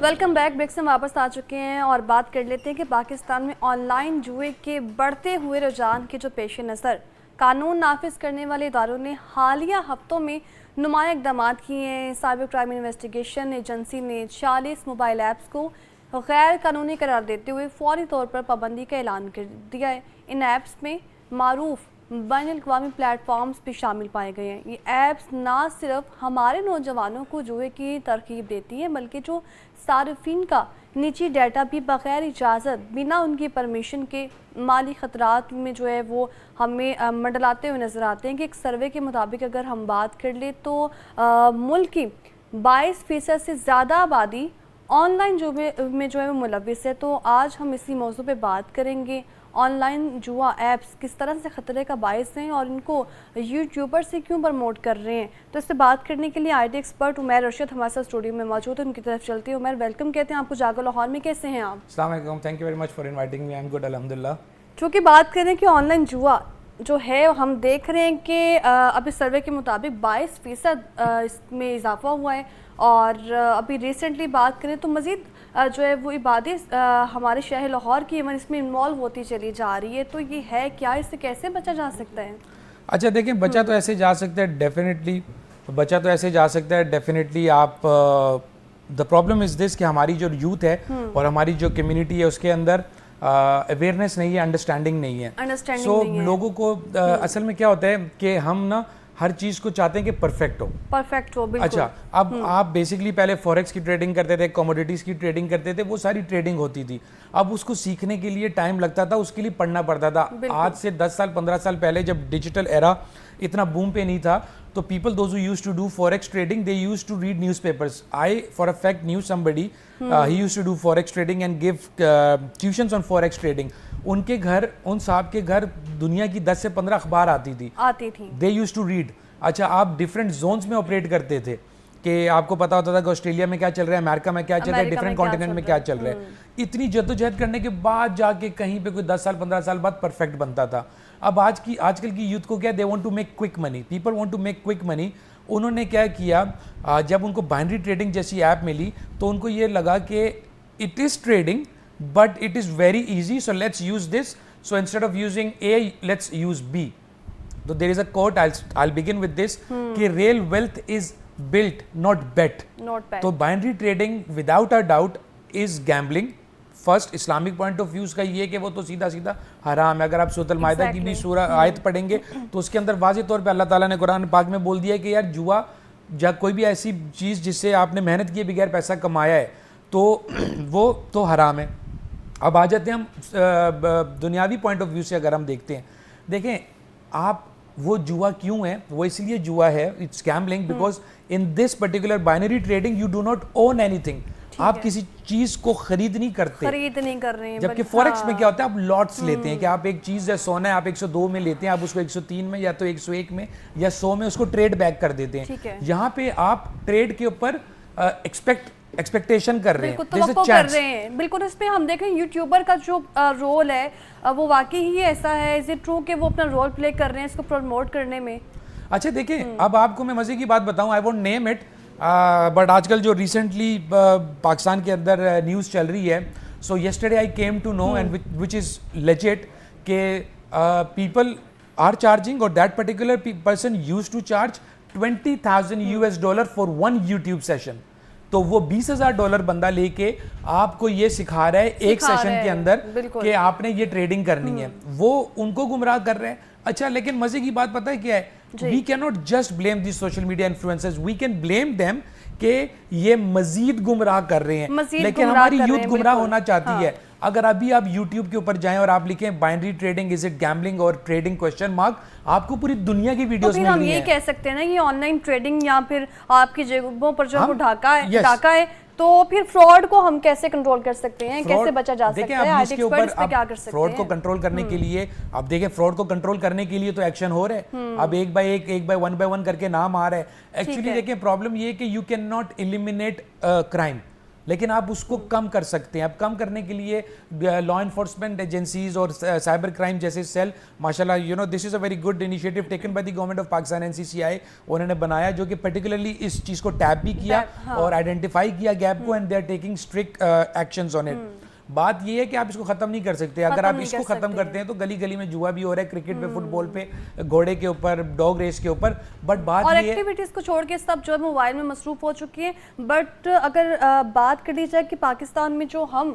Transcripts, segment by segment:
Welcome back. Break से वापस आ चुके हैं और बात कर लेते हैं कि पाकिस्तान में ऑनलाइन जुए के बढ़ते हुए रुझान के जो पेश नज़र कानून नाफिज करने वाले इदारों ने हालिया हफ्तों में नुमाया इक़दाम किए हैं। साइबर क्राइम इन्वेस्टिगेशन एजेंसी ने 40 मोबाइल ऐप्स को गैर कानूनी करार देते हुए फौरी तौर पर पाबंदी का ऐलान कर दिया है। इन ऐप्स में मारूफ बैनुल-अक़वामी प्लेटफॉर्म्स भी शामिल पाए गए हैं। ये ऐप्स ना सिर्फ हमारे नौजवानों को जुए की तरकीब देती हैं बल्कि जो सार्फिन का निजी डाटा भी बग़ैर इजाज़त बिना उनकी परमिशन के माली ख़तरात में जो है वो हमें मंडलाते हुए नज़र आते हैं। कि एक सर्वे के मुताबिक अगर हम बात कर ले तो मुल्क की 22% से ज़्यादा आबादी ऑनलाइन जुए में जो है वो मुलव्विस है। तो आज हम इसी मौजू पे बात करेंगे। ऑनलाइन जुआ ऐप्स किस तरह से ख़तरे का बायस हैं और इनको यूट्यूबर से क्यों प्रमोट कर रहे हैं। तो इससे बात करने के लिए आईटी एक्सपर्ट उमैर रशीद हमारे साथ स्टूडियो में मौजूद है। उनकी तरफ चलती है। उमैर, वेलकम कहते हैं आपको जागो लाहौर में। कैसे हैं आप? अस्सलाम वालेकुम, thank you very much for inviting me. I am good, अल्हम्दुलिल्लाह। चूँकि बात करें कि ऑनलाइन जुआ जो है हम देख रहे हैं कि अभी सर्वे के मुताबिक 22% इसमें इजाफा हुआ है और अभी रिसेंटली बात करें तो मज़ीद जो है वो इबादी हमारे शहर लाहौर की इवन इसमें इन्वॉल्व होती चली जा रही है। तो ये है क्या, इससे कैसे बचा जा सकता है? अच्छा देखें, बचा तो ऐसे जा सकता है डेफिनेटली, बचा तो ऐसे जा सकता है डेफिनेटली। आप द प्रॉब्लम इज़ दिस कि हमारी जो यूथ है और हमारी जो कम्युनिटी है उसके अंदर अवेयरनेस नहीं है, अंडरस्टैंडिंग नहीं है। सो लोगों को असल में क्या होता है कि हम ना हर चीज़ को चाहते हैं कि परफेक्ट हो बिल्कुल। अच्छा, अब आप बेसिकली पहले फॉरेक्स की ट्रेडिंग करते थे, कमोडिटीज़ की ट्रेडिंग करते थे, वो सारी ट्रेडिंग होती थी। अब उसको सीखने के लिए टाइम लगता था, उसके लिए पढ़ना पड़ता था। आज से 10 साल 15 साल पहले जब डिजिटल एरा इतना बूम पे नहीं था तो people those who used to do forex trading, they used to read newspapers. I for a fact knew somebody he used to do forex trading and give tuitions on forex trading. उनके घर, उन साहब के घर दुनिया की 10 से 15 अखबार आती थी। They used to read. अच्छा, आप डिफरेंट जोन्स में ऑपरेट करते थे कि आपको पता होता था कि ऑस्ट्रेलिया में क्या चल रहा है, अमेरिका में क्या चल रहा है, डिफरेंट कॉन्टिनेंट में क्या चल रहा है। इतनी जद्दोजहद करने के बाद जाके कहीं पे कोई 10 साल 15 साल बाद परफेक्ट बनता था। अब आजकल की यूथ को क्या, they want to make quick money, people want to make quick money. उन्होंने क्या किया, जब उनको बाइनरी ट्रेडिंग जैसी ऐप मिली तो उनको ये लगा कि it is trading but it is very easy, so let's use this, so instead of using A let's use B. तो there is a quote, I'll begin with this कि real wealth is built not bet. तो binary trading without a doubt is gambling. First Islamic point of views का ये कि वो तो सीधा सीधा हराम है। अगर आप सूरत अल-माइदा की भी आयत पढ़ेंगे तो उसके अंदर वाज़ेह तौर पे अल्लाह ताला ने कुरान पाक में बोल दिया है कि यार जुआ या कोई भी ऐसी चीज़ जिससे आपने मेहनत किए बगैर पैसा कमाया है तो वो तो हराम है। अब आ जाते हैं हम दुनियावी पॉइंट ऑफ व्यू से। अगर हम देखते हैं, देखें आप, वो जुआ क्यों है? वो इसलिए जुआ है, it's gambling because in this particular binary trading you do not own anything. आप किसी चीज को खरीद नहीं कर रहे हैं। जबकि फॉरेक्स में क्या होता है, आप लॉट्स लेते हैं कि आप एक चीज है, सोना है, आप 102 में लेते हैं, आप उसको 103 में या तो 101 में या 100 में उसको ट्रेड बैक कर देते हैं। यहाँ पे आप ट्रेड के ऊपर एक्सपेक्टेशन कर रहे हैं। बिल्कुल। इसमें हम देखें यूट्यूबर का जो रोल है वो वाकई ही ऐसा है, इज इट ट्रू कि वो अपना रोल प्ले कर रहे हैं इसको प्रमोट करने में? अच्छा देखें, अब आपको मैं मजे की बात बताऊं, I won't name it, but आजकल जो रिसेंटली पाकिस्तान के अंदर न्यूज़ चल रही है, so yesterday I came to know and which is legit के पीपल आर चार्जिंग, और that particular person used to charge $20,000 for one YouTube session. तो वो $20,000 बंदा लेके आपको ये सिखा रहा है एक सेशन के अंदर कि आपने ये ट्रेडिंग करनी है। वो उनको गुमराह कर रहे हैं। अच्छा, लेकिन मजे की बात पता है क्या है? We can not just blame the social media influencers, we can blame them कि ये मजीद गुमराह कर रहे हैं, लेकिन हमारी यूथ गुमराह होना चाहती है। अगर अभी आप YouTube के ऊपर जाएं और आप लिखें binary trading is it gambling और ट्रेडिंग क्वेश्चन मार्क, आपको पूरी दुनिया की वीडियोस मिल रही हैं। हम ये कह सकते हैं ना, ये ऑनलाइन ट्रेडिंग या फिर आपकी जेबों पर जो डाका है, तो फिर फ्रॉड को हम कैसे कंट्रोल कर सकते हैं, कैसे बचा जा सकता है? आप इसके ऊपर फ्रॉड को कंट्रोल करने के लिए, अब देखें फ्रॉड को कंट्रोल करने के लिए तो एक्शन हो रहा है। अब एक बाय वन करके नाम आ रहा है। एक्चुअली देखें, प्रॉब्लम ये है कि you can not eliminate crime, لیکن آپ اس کو کم کر سکتے ہیں. اب کم کرنے کے لیے لا انفورسمنٹ ایجنسیز اور سائبر کرائم جیسے سیل ماشاء اللہ this is a very good initiative taken by the government of Pakistan NCCI, انہوں نے بنایا جو کہ پرٹیکولرلی اس چیز کو ٹیپ بھی کیا اور آئیڈینٹیفائی کیا گیپ کو, and they are taking strict actions on it. بات یہ ہے کہ آپ اس کو ختم نہیں کر سکتے. اگر آپ اس کو ختم کرتے ہیں تو گلی گلی میں جوا بھی ہو رہا ہے, کرکٹ پہ, فٹ بال پہ, گھوڑے کے اوپر, ڈاگ ریس کے اوپر. بٹ بات اور یہ ہے ایکٹیویٹیز کو چھوڑ کے سب جو ہے موبائل میں مصروف ہو چکی ہیں. بٹ اگر بات کر لی جائے کہ پاکستان میں جو ہم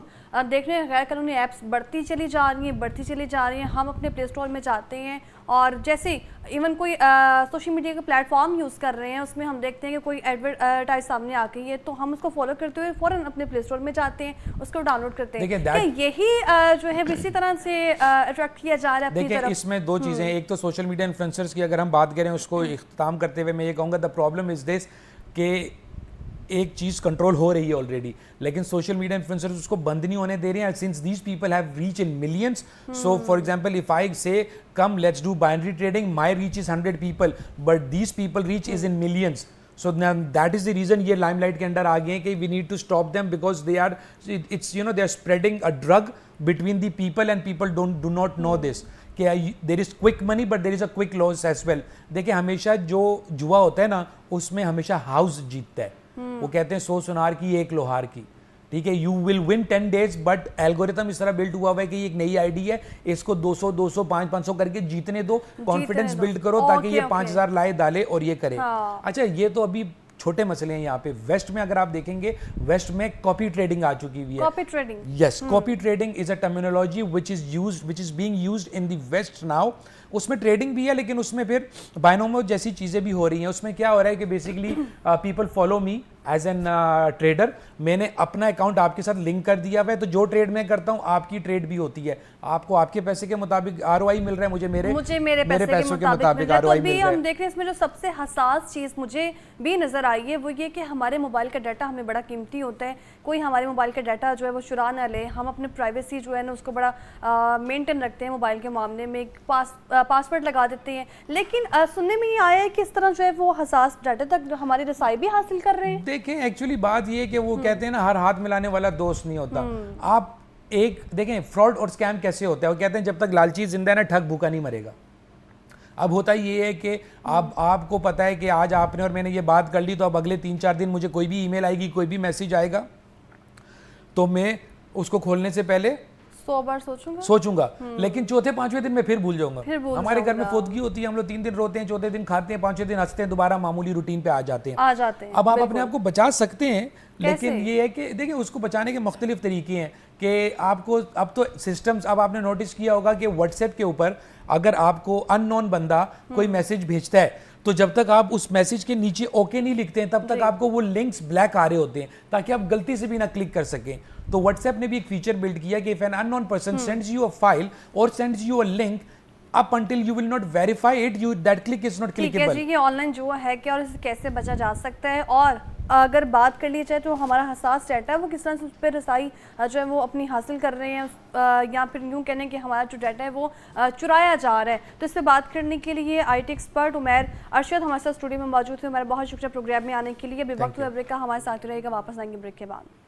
دیکھ رہے ہیں غیر قانونی ایپس بڑھتی چلی جا رہی ہیں, ہم اپنے پلے اسٹور میں جاتے ہیں اور جیسے ایون کوئی سوشل میڈیا کا پلیٹ فارم یوز کر رہے ہیں, اس میں ہم دیکھتے ہیں کہ کوئی ایڈورٹائز سامنے آ گئی ہے تو ہم اس کو فالو کرتے ہوئے فوراً اپنے پلے اسٹور میں جاتے ہیں, اس کو ڈاؤن لوڈ کرتے ہیں. کہ یہی جو ہے اسی طرح سے اٹریکٹ کیا جا رہا ہے اپنی طرف. دیکھیں اس میں دو چیزیں, ایک تو سوشل میڈیا انفلوئنسرز کی اگر ہم بات کریں اس کو اختتام کرتے ہوئے میں یہ کہوں گا دا پرابلم از دس کہ ایک چیز کنٹرول ہو رہی ہے آلریڈی, لیکن سوشل میڈیا انفلوئنسرز اس کو بند نہیں ہونے دے رہے ہیں since these people have reach in millions. So for example if I say come let's do binary trading, my reach is 100 people but these people reach is in millions. So that is the reason یہ لائم light کے اندر آ گئے ہیں کہ we need to stop them because they are they are spreading a drug between the people and people do not know this کہ there is quick money but there is a quick loss as well. دیکھیں ہمیشہ جو جوا ہوتا ہے نا اس میں ہمیشہ ہاؤس جیتتا ہے. وہ کہتے ہیں 100 سونار کی 1 لوہار کی, ٹھیک ہے, you will win 10 days but algorithm اس طرح بلڈ ہوا ہے کہ یہ ایک نئی آئی ڈی ہے, اس کو 200 500 کر کے جیتنے دو, کانفیڈنس بلڈ کرو تاکہ یہ 5000 لائے ڈالے اور یہ کرے. اچھا یہ تو ابھی چھوٹے مسئلے ہیں یہاں پہ. ویسٹ میں اگر آپ دیکھیں گے ویسٹ میں کاپی ٹریڈنگ آ چکی ہوئی ہے. Copy trading, yes, copy trading is a terminology which is being used in the west now. اس میں ٹریڈنگ بھی ہے لیکن اس میں پھر بائنومو جیسی چیزیں بھی ہو رہی ہیں. اس میں کیا ہو رہا ہے کہ basically people follow me as an trader, میں نے اپنا اکاؤنٹ آپ کے ساتھ لنک کر دیا ہوا ہے, تو جو ٹریڈ میں کرتا ہوں آپ کی ٹریڈ بھی ہوتی ہے, آپ کو آپ کے پیسے کے مطابق ROI مل رہا ہے, مجھے میرے پیسوں کے مطابق ROI مل رہا ہے. ہم دیکھ رہے ہیں اس میں جو سب سے حساس چیز مجھے بھی نظر آئی ہے وہ یہ کہ ہمارے موبائل کا ڈیٹا ہمیں بڑا قیمتی ہوتا ہے, کوئی ہمارے موبائل کا ڈیٹا جو ہے وہ چرا نہ لے. ہم اپنے پرائیویسی جو ہے نا اس کو بڑا مینٹین رکھتے ہیں موبائل کے معاملے میں, پاسورڈ لگا دیتے ہیں, لیکن سننے میں یہ آیا ہے کہ اس طرح جو ہے وہ حساس ڈیٹا تک ہماری رسائی بھی حاصل کر رہے ہیں. دیکھیں ایکچولی بات یہ ہے کہ وہ کہتے ہیں نا ہر ہاتھ ملانے والا دوست نہیں ہوتا. آپ ایک دیکھیں فراڈ اور اسکیم کیسے ہوتا ہے, وہ کہتے ہیں جب تک لالچی زندہ ہے نا ٹھگ بھوکا نہیں مرے گا. اب ہوتا یہ ہے کہ آپ کو پتا ہے کہ آج آپ نے اور میں نے یہ بات کر لی, تو اب اگلے 3-4 دن مجھے کوئی بھی ای میل آئے گی, کوئی بھی میسیج آئے گا, تو میں اس کو کھولنے سے پہلے 100 بار سوچوں گا, لیکن چوتھے 5ویں دن میں پھر بھول جاؤں گا. ہمارے گھر میں فوتگی ہوتی ہے, ہم لوگ 3 دن روتے ہیں, چوتھے دن کھاتے ہیں, 5ویں دن ہنستے ہیں, دوبارہ معمولی روٹین پہ آ جاتے ہیں. اب آپ اپنے آپ کو بچا سکتے ہیں, لیکن یہ ہے کہ دیکھیں اس کو بچانے کے مختلف طریقے ہیں کہ آپ کو اب تو سسٹمز, اب آپ نے نوٹس کیا ہوگا کہ واٹس ایپ کے اوپر اگر آپ کو ان نون بندہ کوئی میسج بھیجتا ہے تو جب تک آپ اس میسج کے نیچے اوکے نہیں لکھتے ہیں تب تک آپ کو وہ لنکس بلیک آ رہے ہوتے ہیں تاکہ آپ غلطی سے بھی نہ کلک کر سکیں. تو واٹس ایپ نے بھی ایک فیچر بلڈ کیا کہ if an unknown person sends you a file or sends you a link, up until you will not verify it, that click is not clickable. ٹھیک ہے جی, یہ آن لائن جوا ہے کیا اور اسے کیسے بچا جا سکتا ہے, اور اگر بات کر لی جائے تو ہمارا حساس ڈیٹا ہے وہ کس طرح سے اس پہ رسائی جو ہے وہ اپنی حاصل کر رہے ہیں, یا پھر یوں کہنے کہ ہمارا جو ڈیٹا ہے وہ چرایا جا رہا ہے. تو اس پہ بات کرنے کے لیے IT ایکسپرٹ عمیر ارشد ہمارے ساتھ اسٹوڈیو میں موجود تھے. ہمارا بہت شکریہ پروگرام میں آنے کے لیے. ابھی وقت بریک کا, ہمارے ساتھ رہے گا, واپس آئیں گے بریک کے بعد.